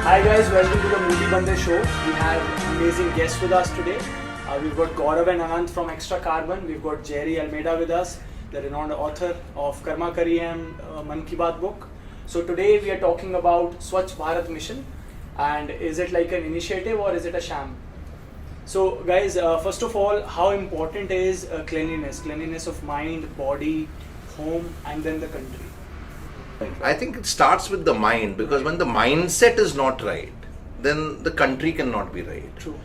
Hi guys, welcome to the MOODe Bande show. We have amazing guests with us today. We've got Gaurav and Anant from Extra Carbon. We've got Jerry Almeida with us, the renowned author of Karma Kari and Man Ki Baat book. So today we are talking about Swach Bharat Mission, and is it like an initiative or is it a sham? So guys, first of all, how important is cleanliness of mind, body, home, and then the country? I think it starts with the mind, because when the mindset is not right, then the country cannot be right. True.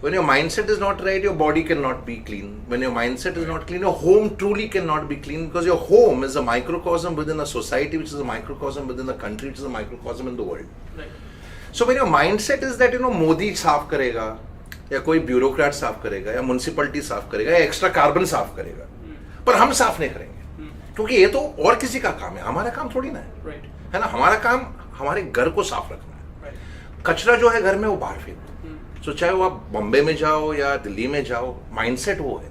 When your mindset is not right, your body cannot be clean. When your mindset is not clean, your home truly cannot be clean, because your home is a microcosm within a society, which is a microcosm within a country, which is a microcosm in the world. Right. So when your mindset is that, Modi साफ करेगा, या कोई bureaucrat साफ करेगा, या municipality साफ करेगा, या एक्स्ट्रा कार्बन साफ करेगा, पर हम साफ नहीं करेंगे, क्योंकि ये तो और किसी का काम है, हमारा काम थोड़ी ना है, है ना? हमारा काम हमारे घर को साफ रखना है। कचरा जो है घर में वो बाहर फेंको। तो चाहे वो आप बॉम्बे में जाओ या दिल्ली में जाओ, माइंडसेट वो है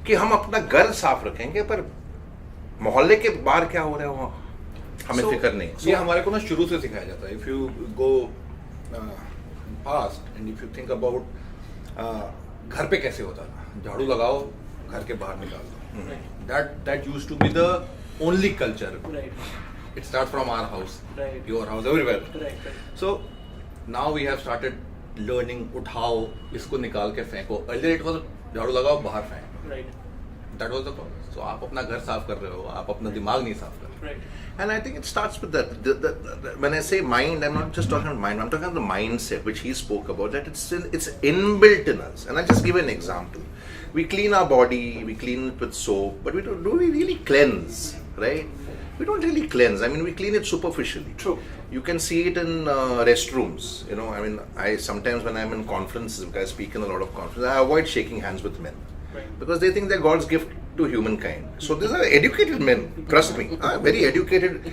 कि हम अपना घर साफ रखेंगे, पर मोहल्ले के बाहर क्या हो रहा है वो हमें फिक्र नहीं। ये हमारे को ना शुरू से सिखाया जाता है। If you go past and if you think about घर पे कैसे होता था, झाड़ू लगाओ, घर के बाहर निकाल दो। That used to be the only culture. Right. It starts from our house, Right. your house, everywhere. Right. So now we have started learning. उठाओ, इसको निकाल के फेंको. Earlier it was झाड़ू लगाओ, बाहर फेंको. Right. That was the problem. So आप अपना घर साफ कर रहे हो, आप अपना दिमाग नहीं साफ कर रहे. Right. And I think it starts with that. When I say mind, I'm not just talking about mind. I'm talking about the mindset which he spoke about. That it's inbuilt in us. And I'll just give you an example. We clean our body, we clean it with soap, but do we really cleanse, right? We don't really cleanse. I mean, we clean it superficially. True. You can see it in restrooms. I mean, I sometimes when I'm in conferences, because I speak in a lot of conferences, I avoid shaking hands with men. Right. Because they think they're God's gift to humankind. So these are educated men, trust me, very educated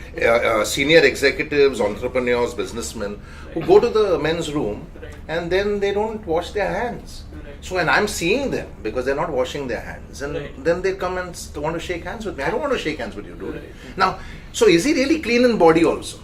senior executives, entrepreneurs, businessmen, who go to the men's room and then they don't wash their hands. So when I'm seeing them, because they're not washing their hands, and then they come and want to shake hands with me. I don't want to shake hands with you, dude. Now, so is he really clean in body also?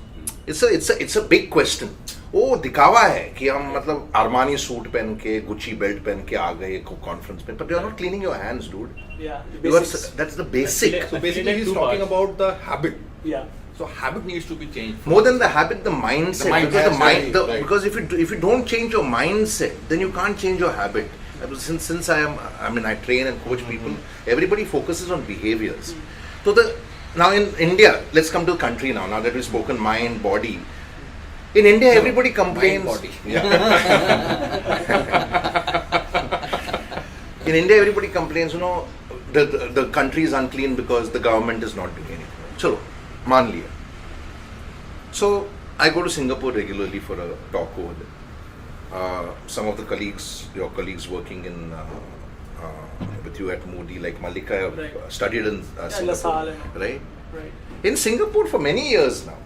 It's a big question. वो दिखावा है कि हम मतलब Armani suit पहन के, Gucci belt पहन के आ गए कॉन्फ्रेंस में, but you are not cleaning your hands, dude. Yeah. That's the basic. So basically he's talking about the habit. Yeah. So habit needs to be changed. More than the habit, the mindset. Because if you don't change your mindset, then you can't change your habit. Since I train and coach people, everybody focuses on behaviors. So now in India, let's come to the country now. Now that we've spoken mind, body. In India, everybody complains. Mind, body. Yeah. In India, everybody complains. The country is unclean because the government is not doing anything. Chalo, मान लिया. So I go to Singapore regularly for a talk over there. Some of the your colleagues working in with you at MOODe, like Malika, studied in Singapore, right? In Singapore for many years now,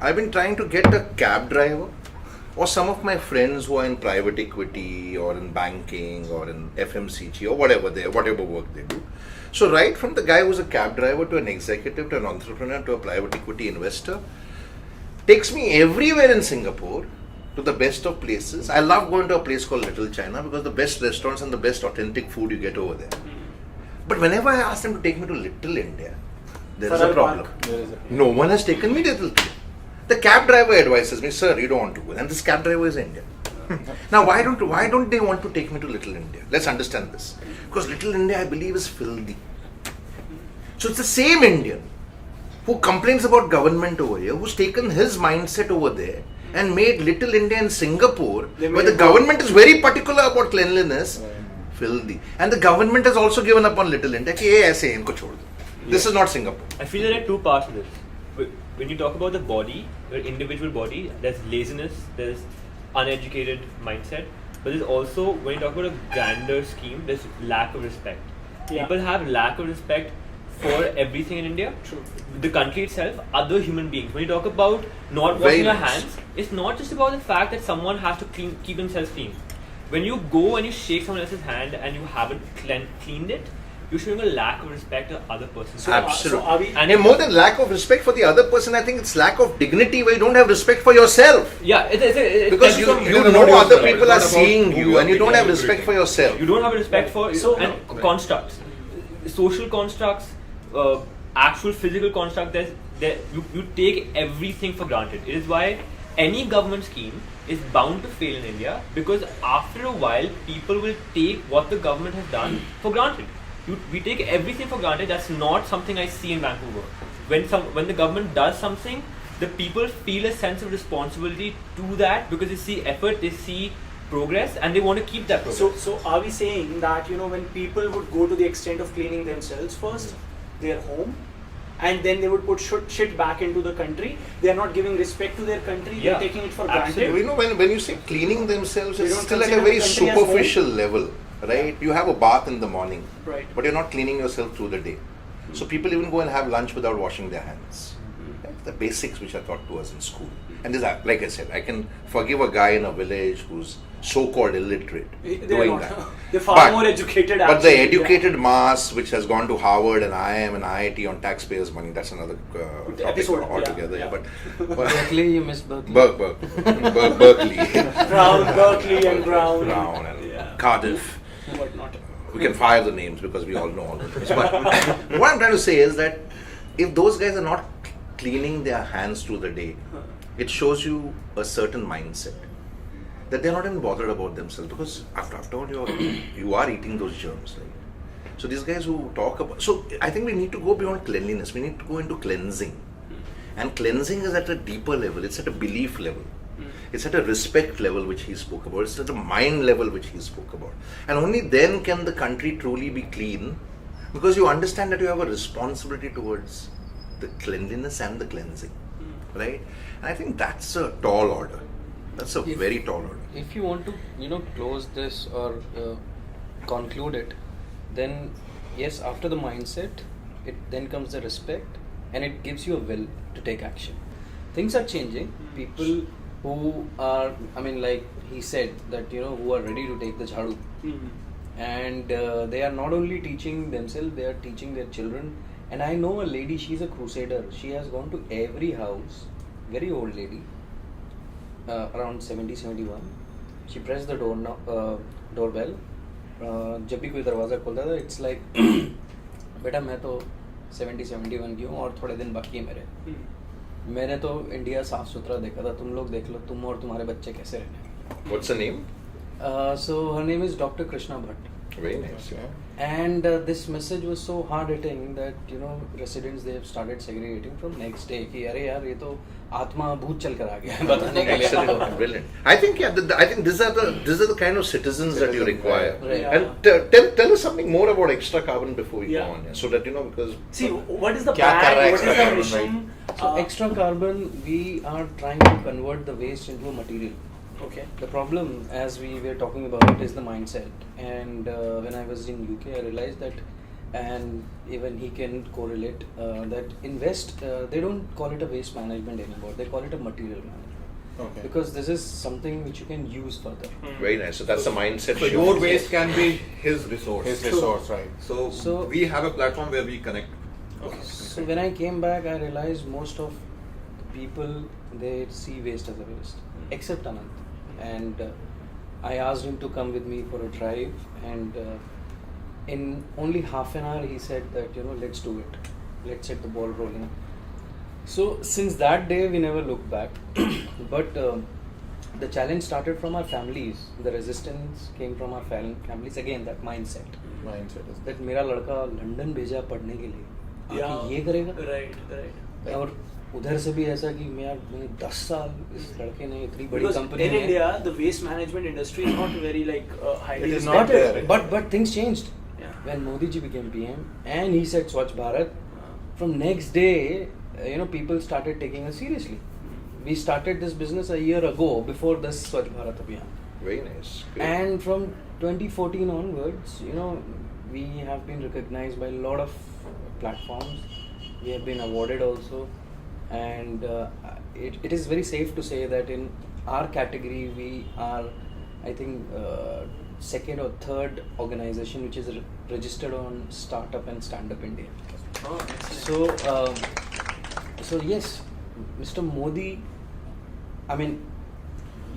I've been trying to get a cab driver, or some of my friends who are in private equity or in banking or in FMCG or whatever work they do. So right from the guy who's a cab driver to an executive to an entrepreneur to a private equity investor, takes me everywhere in Singapore to the best of places. I love going to a place called Little China because the best restaurants and the best authentic food you get over there. But whenever I ask them to take me to Little India, there is a problem. No one has taken me to Little India. The cab driver advises me, sir, you don't want to go. And this cab driver is Indian. Now, why don't they want to take me to Little India? Let's understand this. Because Little India, I believe, is filthy. So it's the same Indian who complains about government over here, who's taken his mindset over there and made Little India in Singapore, where the government is very particular about cleanliness, filthy. And the government has also given up on Little India. This is not Singapore. I feel there are two parts to this. When you talk about the body, your individual body, there's laziness, there's uneducated mindset, but there's also, when you talk about a grander scheme, there's lack of respect. Yeah. People have lack of respect for everything in India. True. The country itself, other human beings. When you talk about not washing your hands, it's not just about the fact that someone has to keep themselves clean. When you go and you shake someone else's hand and you haven't cleaned it, you're showing a lack of respect to other person. Absolutely. So are we? And And more than lack of respect for the other person, I think it's lack of dignity where you don't have respect for yourself. Yeah, it Because comes you from- know other yourself. people It's are not about seeing who you you are and you don't have picking respect everything. for yourself. You don't have a respect for and Right. constructs, social constructs, actual physical construct. You take everything for granted. It is why any government scheme is bound to fail in India, because after a while people will take what the government has done for granted. We take everything for granted. That's not something I see in Vancouver. When the government does something, the people feel a sense of responsibility to that because they see effort, they see progress, and they want to keep that progress. So are we saying that when people would go to the extent of cleaning themselves first, their home, and then they would put shit back into the country, they are not giving respect to their country, Yeah, they're taking it for absolutely. granted? When you say cleaning themselves, They it's don't still at a consider very the country as home? superficial level, right? You have a bath in the morning, Right. but you're not cleaning yourself through the day. So people even go and have lunch without washing their hands. Right? The basics which are taught to us in school. And this, like I said, I can forgive a guy in a village who's so-called illiterate They're doing not. that. They're far more educated. But the actually, yeah. educated mass, which has gone to Harvard and IIM and IIT on taxpayers' money, that's another topic Episode, altogether. yeah. But Berkeley, you missed Berkeley. Berkeley, Brown, Berkeley and Brown. Brown and Yeah. Cardiff. Whatnot. We can fire the names because we all know all of this. But what I'm trying to say is that if those guys are not cleaning their hands through the day, it shows you a certain mindset that they're not even bothered about themselves, because after all you are eating those germs, right? So these guys who talk about, so I think we need to go beyond cleanliness. We need to go into cleansing, and cleansing is at a deeper level. It's at a belief level. It's at a respect level which he spoke about. It's at a mind level which he spoke about. And only then can the country truly be clean, because you understand that you have a responsibility towards the cleanliness and the cleansing, right? And I think that's a tall order. That's a very tall order. If you want to, close this or conclude it, then yes, after the mindset, it then comes the respect, and it gives you a will to take action. Things are changing. People who are, like he said, that who are ready to take the jhadu, and they are not only teaching themselves, they are teaching their children. And I know a lady, she's a crusader. She has gone to every house, very old lady, around 70-71. She pressed the doorbell. जब भी कोई दरवाज़ा खोलता था, it's like बेटा मैं तो 70-71 की हूँ और थोड़े दिन बाकी है मेरे. मैंने तो इंडिया साफ सुथरा देखा था. तुम लोग देख लो, तुम और तुम्हारे बच्चे कैसे रहने. What's the name? So her name is Dr. Krishna Bhatt. Very nice. Yeah. And this message was so hard hitting that residents, they have started segregating from next day कि अरे यार ये तो आत्मा भूत चल कर आ गया है बताने के लिए. Excellent, brilliant. I think I think these are the kind of citizens that you require. Right. And tell us something more about Extra Carbon before we go on, so that because See, what is the क्या कर रहा है brand? What is Extra the Carbon, mission? So Extra Carbon, we are trying to convert the waste into material. Okay. The problem, as we were talking about, is the mindset. And when I was in UK, I realized that, and even he can correlate, that in West, they don't call it a waste management anymore. They call it a material management. Okay. Because this is something which you can use further. very nice. So that's the mindset. So shift. your waste can be his resource. His resource, right. So we have a platform where we connect. So when I came back, I realized most of the people, they see waste as a waste, except Anant. And I asked him to come with me for a drive, and in only half an hour he said that let's do it, let's set the ball rolling. So since that day we never looked back. But the challenge started from our families. The resistance came from our families. Again, that mindset Mindset is that मेरा लड़का London भेजा पढ़ने के लिए, Yeah. आके ये करेगा. Right. और उधर से भी ऐसा कि मैंने 10 साल इस लड़के ने इतनी बड़ी Because company in India, the waste management industry is not very highly It is respected. not there. but things changed Yeah. when Modi ji became PM and he said Swach Bharat. From next day, people started taking us seriously. We started this business a year ago before this Swach Bharat Abhiyan. Very nice. Great. And from 2014 onwards, we have been recognized by a lot of platforms. We have been awarded also. And it is very safe to say that in our category we are, I think, second or third organization which is registered on Startup and Stand Up India. Oh, excellent. So yes, Mr. Modi, I mean,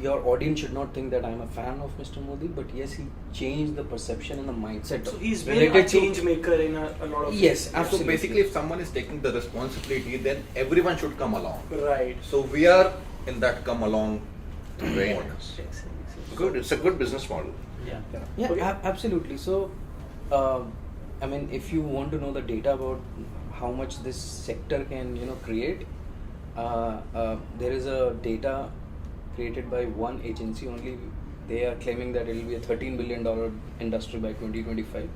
your audience should not think that I'm a fan of Mr. Modi, but yes, he changed the perception and the mindset. So he's been a change maker in a lot of Yes, ways. absolutely. So basically, if someone is taking the responsibility, then everyone should come along. Right. So we are in that come along Very mode. nice. Excellent. Good. It's a good business model. Yeah. Yeah, Okay. absolutely. So, I mean, if you want to know the data about how much this sector can, create, there is a data created by one agency only. They are claiming that it will be a $13 billion industry by 2025.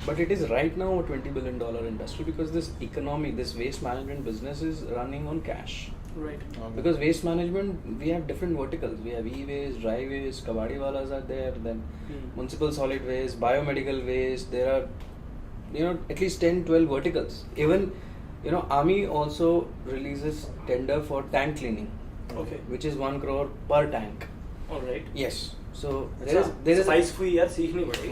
But it is right now a $20 billion industry because this economy, this waste management business is running on cash. Right. Because waste management, we have different verticals. We have e-waste, dry waste, kabadi walas are there, then municipal solid waste, biomedical waste. There are, at least 10, 12 verticals. Even, Army also releases tender for tank cleaning, Okay. which is 1 crore per tank. All right. Yes. So there is सफाई हुई यार सीखनी पड़ेगी.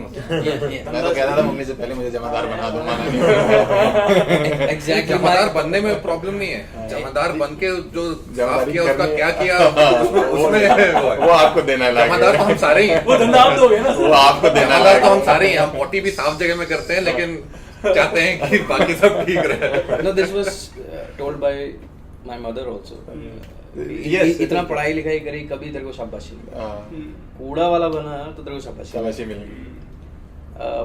मैं तो कह रहा था मम्मी से पहले मुझे जमादार बना दो, माना नहीं. Exactly. जमादार बनने में प्रॉब्लम नहीं है. जमादार बन के जो साफ किया उसका क्या किया उसमें वो आपको देना लगा. जमादार तो हम सारे ही हैं. वो धंधा आप दोगे ना. वो आपको देना जमादार तो हम लगा. सारे ही हैं. हम पोटी भी साफ जगह में करते हैं लेकिन चाहते हैं कि बाकी सब ठीक रहे. No, this was told by my mother also. Yes. इतना पढ़ाई लिखाई करी कभी तेरे को शाबाशी नहीं. कूड़ा वाला बना तो तेरे को शाबाशी शाबाशी मिलेगी.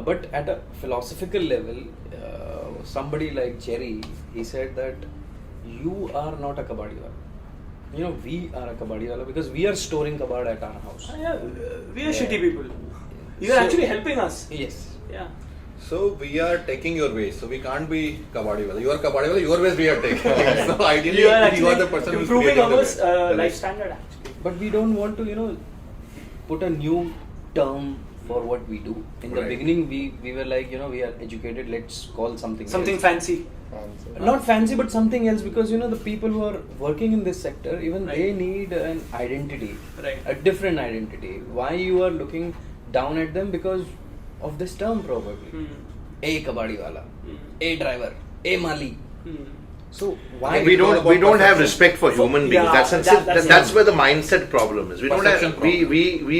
But at a philosophical level, somebody like Jerry, he said that you are not a kabadi wala. We are a kabadi wala because we are storing kabad at our house. Yeah, we are shitty people. You are actually helping us. Yes. Yeah. So we are taking your waste. So we can't be kabadi wala. You are kabadi wala. Your waste we are taking. So ideally, You are actually the person who's improving creating the our waste. The life waste. standard actually. But we don't want to, put a new term for what we do. In the Right. beginning, we were like, we are educated. Let's call something else. Fancy. Not fancy, but something else, because the people who are working in this sector, even Right. they need an identity, Right. a different identity. Why you are looking down at them? Because of this term, probably. A kabadi wala, a driver, a mali. So why We don't have respect for human beings. Yeah, That's where the mindset problem is. We don't have, Perception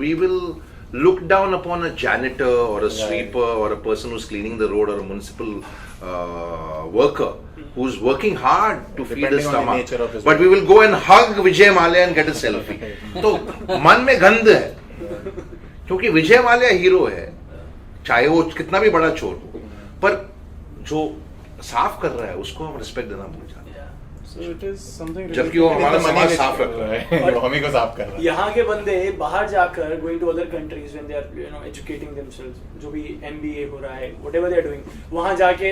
we will look down upon a janitor or a sweeper or a person who's cleaning the road or a municipal worker who's working hard to feed Depending his on the stomach. nature of his But work. we will go and hug Vijay Mallya and get a selfie. तो मन में गंद है क्योंकि Vijay Mallya hero है, चाहे वो कितना भी बड़ा चोर हो, पर जो साफ कर रहा है उसको हम रिस्पेक्ट देना भूल जाते हैं. So it is something. जबकि वो हमारा समाज साफ रख रहा है. वो हम ही को साफ कर रहा है. यहाँ के बंदे बाहर जाकर going to other countries when they are educating themselves, जो भी MBA हो रहा है, whatever they are doing, वहाँ जाके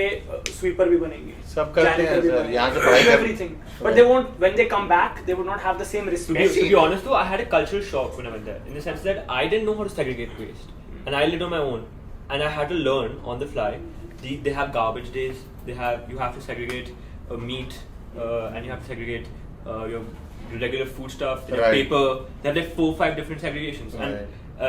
sweeper भी बनेंगे, सब करते हैं janitor भी सर, बनेंगे, यहाँ से पढ़ाई कर- everything. But they won't. When they come back, they would not have the same To respect. be honest though, I had a cultural shock when I went there, in the sense that I didn't know how to segregate waste, and I lived on my own, and I had to learn on the fly. They have garbage days. You have to segregate meat, and you have to segregate your regular food stuff. They have Right. paper. They have like 4-5 different segregations, Right.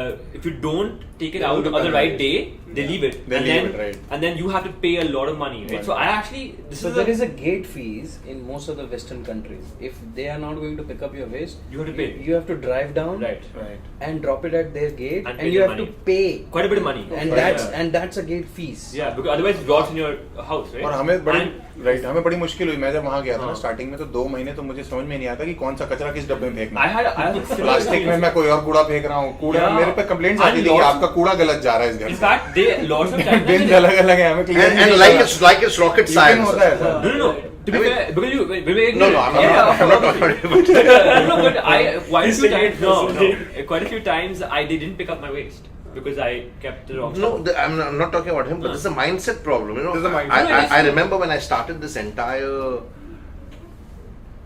and if you don't take it They out don't on the right convert day, they Yeah. leave it, They and leave then it, right. and then you have to pay a lot of money. Right? Right. So I actually So there is a gate fees in most of the Western countries. If they are not going to pick up your waste, You have to pay. You have to drive down right Right. and drop it at their gate, And and, pay you the have money. to pay. quite a bit of money, And that's a gate fees. yeah, because otherwise it rots in your house, right? और हमें बड़ी And हमें बड़ी मुश्किल हुई. मैं जब वहाँ गया था ना हाँ. स्टार्टिंग में, तो 2 महीने तो मुझे समझ में नहीं आता कि कौन सा कचरा किस डब्बे में फेंकना I है. had a similar प्लास्टिक में experience. मैं कोई और कूड़ा फेंक रहा हूँ. कूड़ा Yeah. मेरे पे कंप्लेंट्स And आती थी कि lots- आपका कूड़ा गलत जा रहा है इस घर In से. fact, they lots of times. बिन अलग अलग है, हमें clear And like it's rocket science. होता है sir. No. To be fair, because you, No, I'm not talking about it. no, but quite a few times. No, quite a few times I didn't pick up my waste because I kept the wrong No, stuff. I'm not talking about him, but this is a mindset problem. This is a mindset. I remember when I started this entire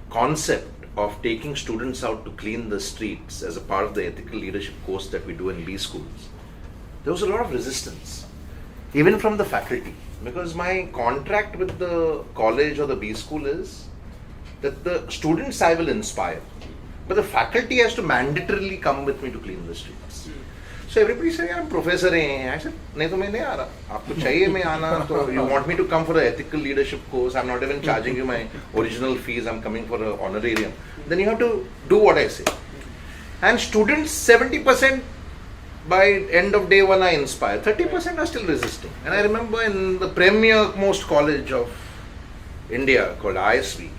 concept of taking students out to clean the streets as a part of the ethical leadership course that we do in B schools. There was a lot of resistance, even from the faculty, because my contract with the college or the B school is that the students I will inspire, but the faculty has to mandatorily come with me to clean the streets. So everybody said, I'm professor hai. I said, nahi to main nahi aa raha. Aapko chahiye main aana, so you want me to come for an ethical leadership course. I'm not even charging you my original fees. I'm coming for an honorarium. Then you have to do what I say. And students, 70% by end of day one are inspired. 30% are still resisting. And I remember in the premier most college of India called ISV,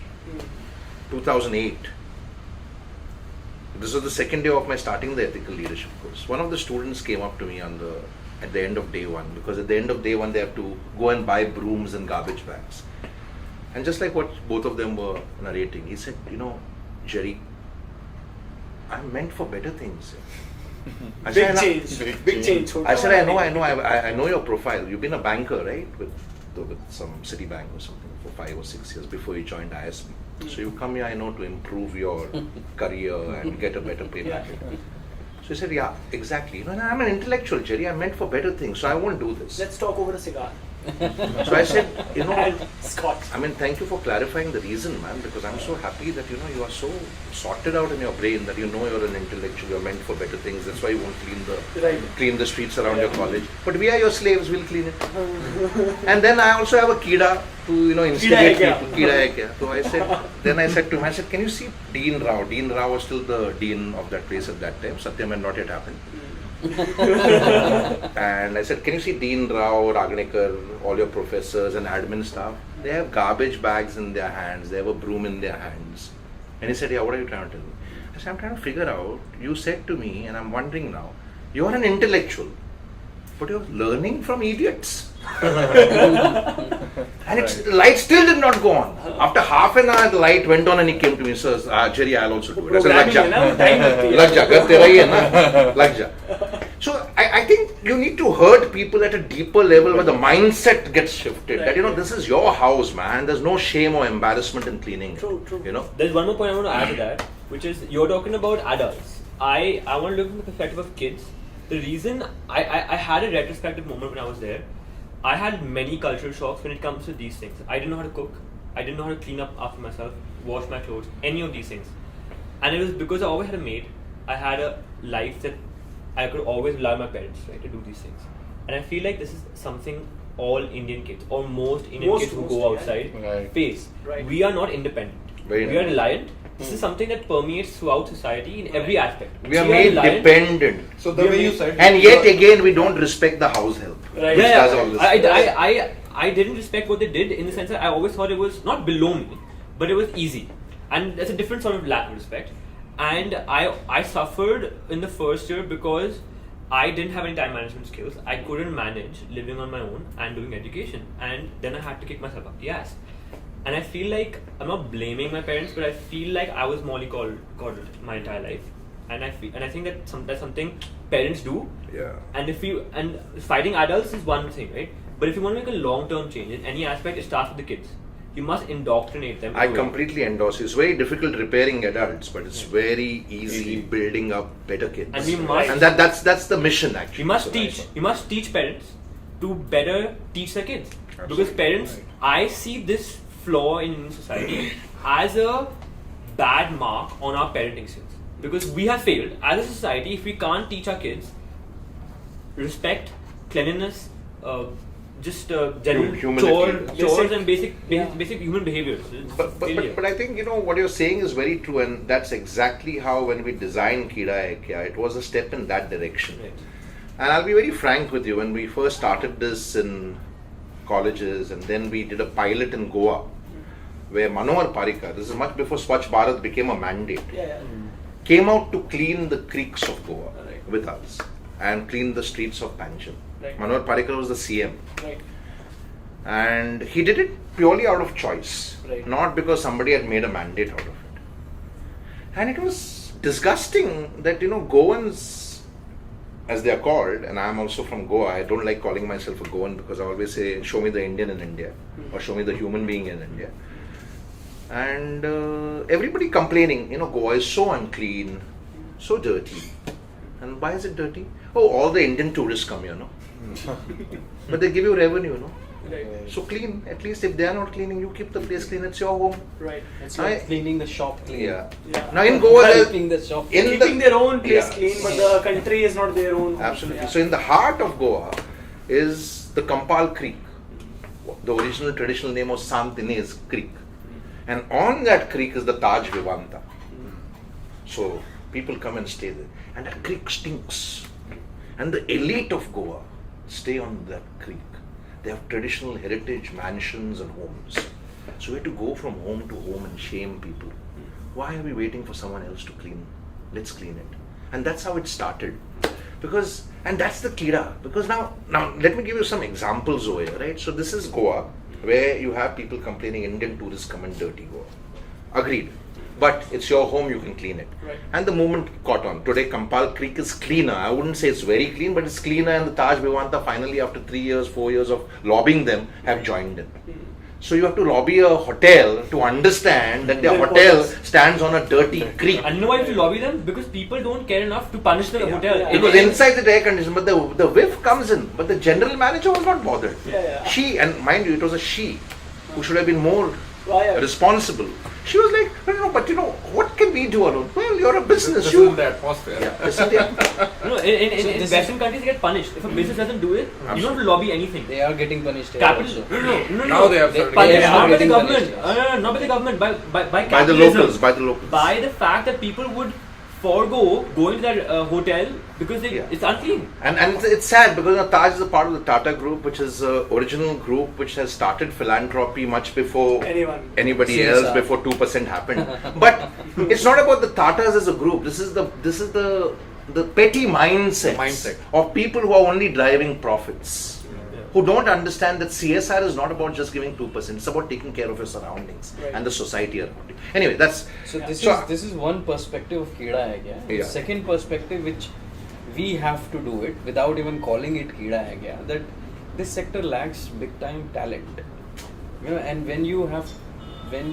2008. This was the second day of my starting the ethical leadership course. One of the students came up to me at the end of day one, because at the end of day one they have to go and buy brooms and garbage bags. And just like what both of them were narrating, he said, Jerry, I'm meant for better things. I Big said, change. Big change. I said, I know your profile. You've been a banker, right? With some Citibank or something for 5 or 6 years before you joined ISB. So you come here, I know, to improve your career and get a better pay packet. So he said, yeah, exactly. I'm an intellectual, Jerry. I'm meant for better things, so I won't do this. Let's talk over a cigar. So I said, And Scotch. thank you for clarifying the reason, man, because I'm so happy that, you are so sorted out in your brain that you're an intellectual, you're meant for better things. That's why you won't clean the streets around your college. But we are your slaves, we'll clean it. And then I also have a Keeda to, instigate people. Keeda Hai Kya. So I said to him, can you see Dean Rao? Dean Rao was still the dean of that place at that time. Satyam had not yet happened. And I said, can you see Dean Rao, Ragnikar, all your professors and admin staff? They have garbage bags in their hands, they have a broom in their hands. And he said, yeah, what are you trying to tell me? I said, I'm trying to figure out, you said to me, and I'm wondering now, you're an intellectual, but you're learning from idiots. And the light still did not go on. After half an hour, the light went on and he came to me, sir, Jerry, I'll also do it. I said, lag ja, gar tera hi hai na, lag ja. So I think you need to hurt people at a deeper level where the mindset gets shifted. That, this is your house, man. There's no shame or embarrassment in cleaning it. True. There's one more point I want to add to that, which is you're talking about adults. I want to look from the perspective of kids. The reason I had a retrospective moment when I was there, I had many cultural shocks when it comes to these things. I didn't know how to cook. I didn't know how to clean up after myself, wash my clothes, any of these things. And it was because I always had a maid. I had a life that I could always rely on my parents, right, to do these things. And I feel like this is something all Indian kids, or most Indian kids who go outside face. Right. We are not independent. We are reliant. This is something that permeates throughout society in every aspect. We are made dependent. So the way you said, and yet again, we don't respect the house help. Right. Which does all this. I didn't respect what they did, in the sense that I always thought it was not below me, but it was easy. And that's a different sort of lack of respect. And I suffered in the first year because I didn't have any time management skills. I couldn't manage living on my own and doing education. And then I had to kick myself up the ass. And I feel like, I'm not blaming my parents, but I feel like I was mollycoddled my entire life. And I think that that's something parents do. Yeah. And fighting adults is one thing, right? But if you want to make a long-term change in any aspect, it starts with the kids. You must indoctrinate them. I completely endorse it. It's very difficult repairing adults, but it's very easy building up better kids. And we must, and that's the mission actually. You must teach parents to better teach their kids. Because parents, I see this flaw in Indian society as a bad mark on our parenting skills. Because we have failed as a society if we can't teach our kids respect, cleanliness, general chores and basic human behaviors. But I think what you're saying is very true, and that's exactly how when we designed Keeda Hai Kya, it was a step in that direction. Right. And I'll be very frank with you, when we first started this in colleges, and then we did a pilot in Goa, where Manohar Parrikar, this is much before Swach Bharat became a mandate, came out to clean the creeks of Goa with us and clean the streets of Pancham. Right. Manohar Parrikar was the CM. Right. And he did it purely out of choice, Right. not because somebody had made a mandate out of it. And it was disgusting that, Goans, as they are called, and I am also from Goa, I don't like calling myself a Goan because I always say, show me the Indian in India, or show me the human being in India. And everybody complaining, Goa is so unclean, so dirty. And why is it dirty? Oh, all the Indian tourists come here, no? But they give you revenue, no? Right. So clean. At least if they are not cleaning, you keep the place clean. It's your home. Right. It's like cleaning the shop clean. Yeah. Yeah. Now in Goa, Keeping the shop in clean. Keeping their own place Yeah. clean, but the country is not their own. Absolutely. Yeah. So in the heart of Goa is the Kampal Creek. The original traditional name was Santinez Creek. And on that creek is the Taj Vivanta. So people come and stay there. And that creek stinks. And the elite of Goa stay on that creek. They have traditional heritage mansions and homes. So we have to go from home to home and shame people. Why are we waiting for someone else to clean? Let's clean it. And that's how it started. Because, and that's the Keeda. Because now let me give you some examples over here, right? So this is Goa, where you have people complaining Indian tourists come and dirty Goa. Agreed. But it's your home, you can clean it. Right. And the movement caught on. Today, Kampal Creek is cleaner. I wouldn't say it's very clean, but it's cleaner. And the Taj Vivanta finally, after 3 years, 4 years of lobbying them, have joined in. So you have to lobby a hotel to understand that the hotel stands on a dirty creek. And you know why you have to lobby them? Because people don't care enough to punish the hotel. Yeah. It was inside the air conditioner, but the whiff comes in. But the general manager was not bothered. Yeah. She, and mind you, it was a she who should have been more Why? responsible. She was like, no, but what can we do alone? Well, you're a business. This You. is the atmosphere. Yeah, this is the- No, in this Western countries, they get punished. If a business doesn't do it, you don't have to lobby anything. They are getting punished here Capital. also. No. Now they have They- started Punished They are not by the getting government. punished, Not by the government. By by the capitalism. locals, by the locals. By the fact that people would forego going to that hotel because it's unclean. And it's sad because Taj is a part of the Tata Group, which is the original group which has started philanthropy much before anybody CSR. else, before 2% happened. But it's not about the Tatas as a group. This is the petty mindset of people who are only driving profits. Who don't understand that CSR is not about just giving 2%. It's about taking care of your surroundings and the society around you. Anyway, that's So So- this is one perspective of Keeda Hai Kya. Yeah. Second perspective, which we have to do it without even calling it Keeda Hai Kya, that this sector lacks big time talent. And when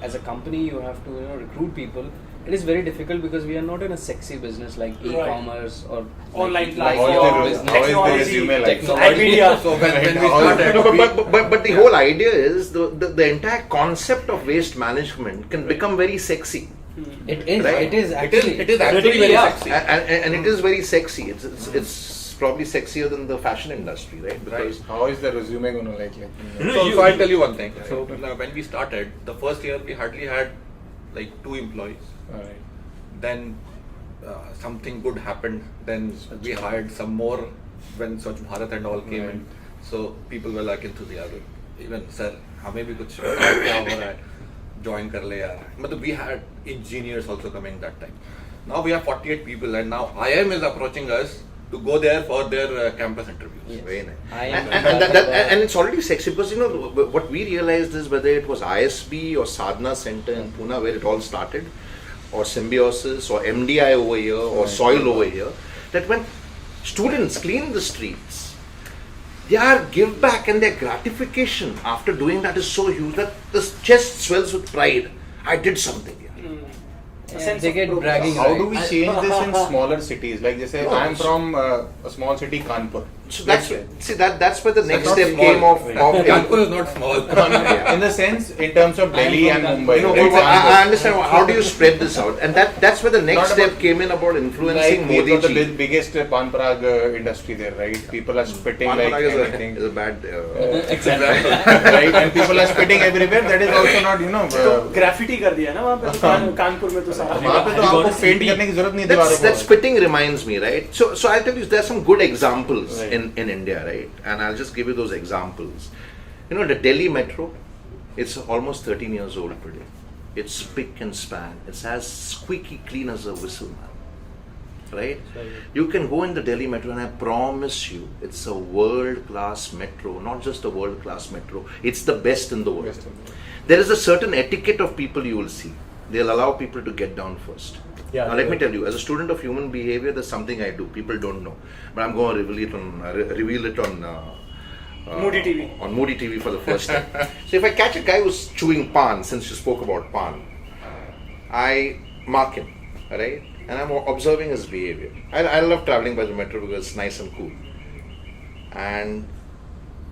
as a company you have to recruit people, it is very difficult because we are not in a sexy business like e-commerce or Online like platform, your How business. is the technology, resume like? technology. Media. So when we How is started, No, but the whole idea is the entire concept of waste management can become very sexy. It is. Right. It is actually. it is actually very Yeah. sexy. And it is very sexy. It's probably sexier than the fashion industry, right? Because How is the resume going to like? So I'll tell you one thing. So when we started, the first year we hardly had like 2 employees. Alright. Then something good happened. Then we hired some more when Swach Bharat and all came in. So people were like enthusiastic. Even sir, हमें भी कुछ क्या हो रहा है, join कर ले यार. मतलब we had engineers also coming that time. Now we have 48 people, and now IIM is approaching us to go there for their campus interviews. Yes. very nice. I am And it's already sexy because what we realized is whether it was ISB or Sadhana Center in Pune where it all started, or Symbiosis or MDI over here or Soil over here, that when students clean the streets, their give back and their gratification after doing that is so huge that the chest swells with pride. I did something here. They get bragging How do we rights. change this in smaller cities? Like, say, No, I am from a small city, Kanpur. So that's where the next not step small. came of Kanpur is not small. In the sense, in terms of Delhi and Mumbai. You know, right? I understand how do you spread this out, and that's where the next Not step about- came in about influencing Like, Modi we've got the ji. biggest pan parag industry there, right? People are spitting Pan like Parag is anything. a bad. Exactly. Right? And people are spitting everywhere. That is also not, graffiti कर दिया ना वहाँ पे तो कानपुर में तो सारा वहाँ पे तो आपको पेंट करने की जरूरत नहीं दीवारों That को. spitting reminds me, right? So I'll tell you, there's some good examples Right. in India, right? And I'll just give you those examples. You know, the Delhi Metro, it's almost 13 years old today. It's spick and span. It's as squeaky clean as a whistle, man. Right? You can go in the Delhi Metro and I promise you, it's a world-class metro. Not just a world-class metro. It's the best in the world. Best in the world. There is a certain etiquette of people you will see. They'll allow people to get down first. Yeah, Now let me tell you, as a student of human behavior, there's something I do. People don't know, but I'm going to reveal it on MOODe TV. On MOODe TV for the first time. So if I catch a guy who's chewing pan, since you spoke about pan, I mark him, right? And I'm observing his behavior. I love traveling by the metro because it's nice and cool. And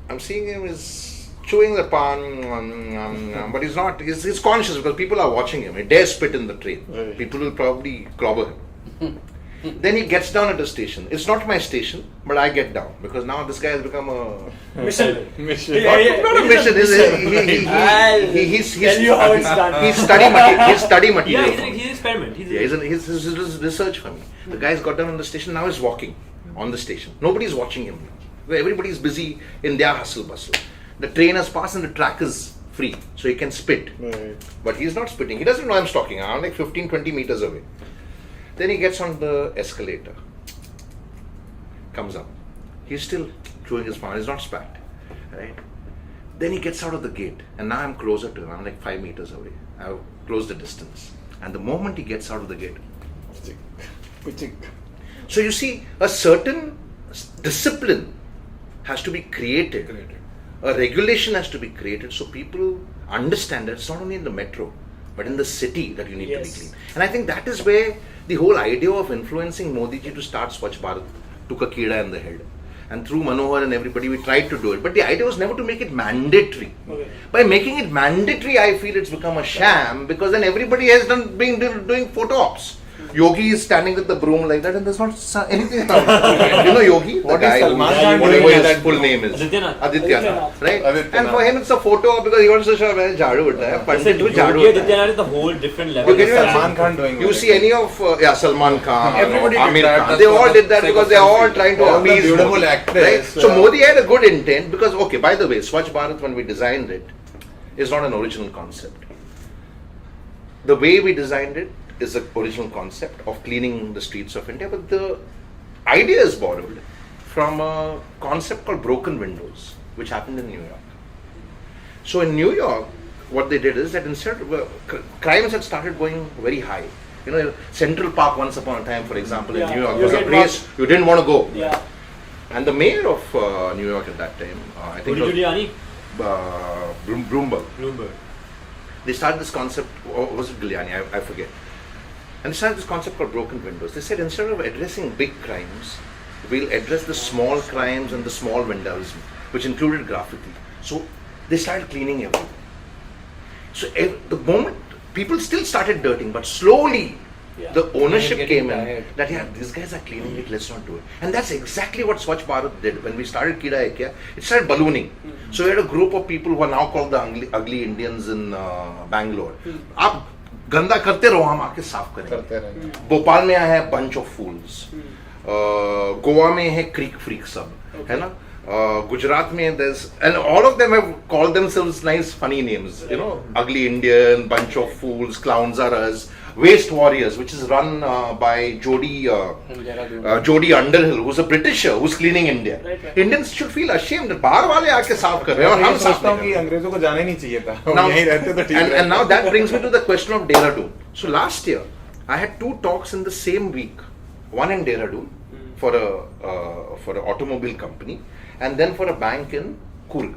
I'm seeing him is chewing the pan, but he's not. He's conscious because people are watching him. He dares spit in the train. Right. People will probably clobber him. Then he gets down at a station. It's not my station, but I get down because now this guy has become a Mission. Mission. not a mission. He's Tell you how it's done. He's study material. Yeah, for me. he's an experiment. He's research for me. The guy's got down on the station, now he's walking on the station. Nobody's watching him. Everybody's busy in their hustle bustle. The train has passed and the track is free, so he can spit. Right. But he's not spitting. He doesn't know I'm stalking. I'm like 15-20 meters away. Then he gets on the escalator. Comes up. He's still chewing his pan. He's not spat. Right? Then he gets out of the gate. And now I'm closer to him. I'm like 5 meters away. I've closed the distance. And the moment he gets out of the gate. Kuchik. So you see, a certain discipline has to be created. A regulation has to be created so people understand that it's not only in the metro, but in the city that you need to be clean. And I think that is where the whole idea of influencing Modi ji to start Swach Bharat took a Keeda in the head. And through Manohar and everybody, we tried to do it. But the idea was never to make it mandatory. Okay. By making it mandatory, I feel it's become a sham because then everybody has been doing photo ops. Yogi is standing with the broom like that, and there's not anything. You know Yogi, What the is guy Salman who, Khan whatever doing his at full that name is, Adityanath. Adityanath, right? Adityanath. And for him, it's a photo because he wants to show where Jadu hota hai, Pandit who Jadu Yogi hota hai. Adityanath is a whole different level. You get of it? Salman Khan doing You it. see any of Salman Khan, Everybody or did Amir that. Khan, That's they for all the did that sake because of they're all selfie. trying to All the appease beautiful Modi, actors, right? So Modi had a good intent because, okay, by the way, Swach Bharat, when we designed it, is not an original concept. The way we designed it is the original concept of cleaning the streets of India, but the idea is borrowed from a concept called broken windows, which happened in New York. So in New York, what they did is that instead crimes had started going very high. You know, Central Park once upon a time, for example, in New York you was a get place you didn't want to go. Yeah. And the mayor of New York at that time, I think Rudy it Giuliani, was Bloomberg. Bloomberg. They started this concept, or was it Giuliani? I forget. And they started this concept called broken windows. They said instead of addressing big crimes, we'll address the small crimes and the small vandalism, which included graffiti. So they started cleaning everything. So the moment people still started dirting, but slowly the ownership Getting came in tired. that these guys are cleaning it, let's not do it. And that's exactly what Swach Bharat did. When we started Keeda Hai Kya, it started ballooning. So we had a group of people who are now called the ugly Indians in Bangalore. आप गंदा करते रहो, हम आके साफ करते करेंगे. रहेंगे. भोपाल में आया है bunch of fools. गोवा में है creek freak सब, है ना? Gujarat mein there's, and all of them have called themselves nice funny names, you know, ugly Indian, bunch of fools, clowns are us, Waste Warriors, which is run by Jody Underhill, who's a Britisher who's cleaning India. Right. Indians should feel ashamed that बाहर वाले आके साफ कर रहे हैं और हम मैं साफ सोचता हूँ नहीं कि कर रहे. अंग्रेजों को जाना ही नहीं चाहिए था. वो Now, यहीं रहते तो ठीक रहता. and now that brings me to the question of Dehradun. So last year, I had 2 talks in the same week. One in Dehradun for an automobile company, and then for a bank in Coorg,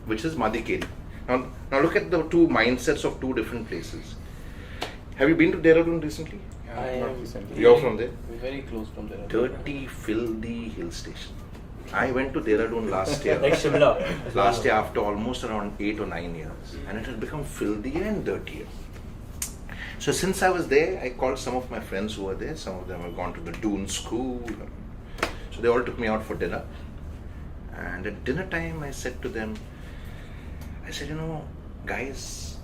which is Madikeri. Now look at the 2 mindsets of 2 different places. Have you been to Dehradun recently? Yeah, I not am recently. You're from there? very close from there. Dirty, filthy hill station. I went to Dehradun last year. Like Shimla. Last year after almost around 8 or 9 years, and it had become filthier and dirtier. So since I was there, I called some of my friends who were there. Some of them have gone to the Dune school. So they all took me out for dinner. And at dinner time, I said to them, I said, you know, guys,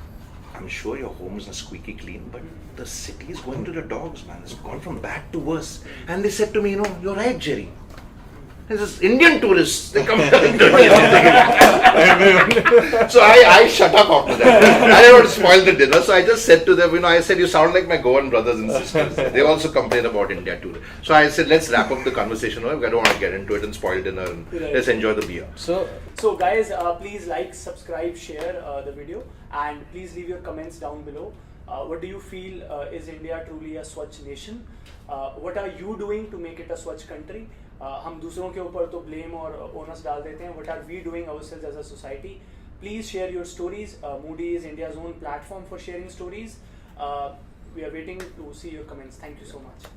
I'm sure your homes are squeaky clean, but the city is going to the dogs, man. It's gone from bad to worse. And they said to me, you know, you're right, Jerry. This is Indian tourists. They come here. So I shut up after that. I didn't want to spoil the dinner. So I just said to them, you know, I said, you sound like my Goan brothers and sisters. They also complain about India too. So I said, let's wrap up the conversation. I don't want to get into it and spoil dinner. And let's enjoy the beer. So guys, please like, subscribe, share the video, and please leave your comments down below. What do you feel is India truly a Swachh nation? What are you doing to make it a Swachh country? हम दूसरों के ऊपर तो blame और onus डाल देते हैं. What are we doing ourselves as a society? Please share your stories. MOODe is India's own platform for sharing stories. We are waiting to see your comments. Thank you so much.